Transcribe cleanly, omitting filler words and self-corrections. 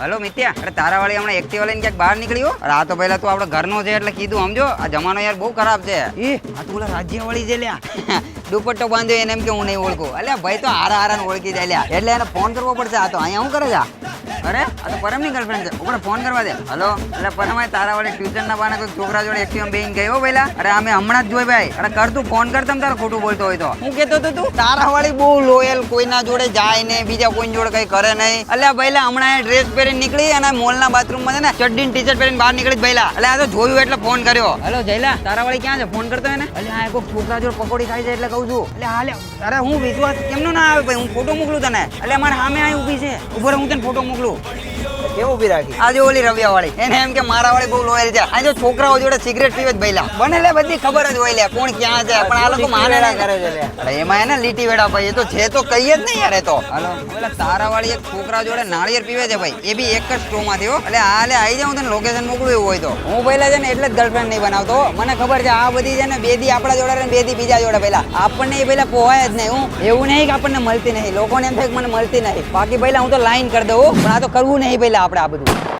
Hello મિત્યા, અરે તારા વાળી હમણાં એક્ટિવા લઈને ક્યાંક બહાર નીકળ્યો? અરે આ તો પહેલા તું આપણો ઘરનો છે એટલે કીધું સમજો. આ જમાનો યાર બહુ ખરાબ છે. આ તું ઓલા રાજ્ય વાળી છે લ્યા. દુપટ્ટો બાંધ્યો એને એમ કે હું નહીં ઓળખું. અલ્યા ભાઈ તો હારા ઓળખી જાય લ્યા. એટલે એને ફોન કરવો પડશે. આ તો અહીંયા શું કરે છે? અરે આ તો પરમની ગર્લફ્રેન્ડ છે. ઉપર ફોન કરવા દે. હલો, એટલે પરમ તારા વાળી ટ્યુશન ના બાને કોઈ છોકરા જોડે એક્ટિવા બેહીને ગયો પહેલા? અરે અમે હમણાં જ જોઈ ભાઈ. અરે કર તું ફોન કર, તમ તારે ખોટું બોલતો હોય તો. હું કહેતો તો તું તારા વાળી બહુ લોયલ, કોઈના જોડે જાય ને બીજા કોઈ જોડે કઈ કરે નહીં. અલ્યા ભાઈલા હમણાં ડ્રેસ પહેરીને નીકળી અને મોલના બાથરૂમમાં છે ને ચડ્ડી ટી-શર્ટ પહેરીને બહાર નીકળી ભાઈલા. એટલે આ તો જોયું એટલે ફોન કર્યો. હલો જયલા, તારા વાળી ક્યાં છે? ફોન કરતો એને. અલ્યા આ કોઈ છોકરા જોડે પકોડી ખાઈ જાય એટલે કહું છું. એટલે હાલે અરે હું વિશ્વાસ કેમનો ના આવે ભાઈ? હું ફોટો મોકલું તને. એટલે અમારે સામે આવી ઊભી છે. ઉપર હું તને ફોટો મોકલું. કેવું ઊભી રાખી? આજે ઓલી રવિયા વાળી એને એમ કે મારા વાળી બહુ લોયલ છે. આ જો છોકરાઓ જોડે સિગરેટ પીવે જ ભાઈલા. બને લે બધી ખબર જ હોય લે કોણ ક્યાં છે, પણ આ લોકો માને ના કરે છે લે. અરે એમાં એને લીટી વેડા ભાઈ એ તો છે તો કઈ જ નહીં યાર. એ તો હાલો ઓલા તારા વાળી એક છોકરા જોડે નાળિયેર પીવે છે ભાઈ, એ બી એક જ સ્ટ્રો માંથી હો. એટલે આ લે આવી જાઉં તને લોકેશન મોકલું એવું હોય તો. હું પહેલા છે ને એટલે જ ગર્લફ્રેન્ડ નહીં બનાવતો. મને ખબર છે આ બધી છે ને બેદી આપણા જોડે ને બેદી બીજા જોડે પહેલા આપણને એ પહેલા પોહાય જ નહીં. હું એવું નહીં કે આપણને મળતી નહીં, લોકોને એમ થાય કે મને મળતી નહીં. બાકી પહેલા હું તો લાઈન કરી દઉં, પણ આ તો કરવું નહીં પહેલા આપણે આ બધું.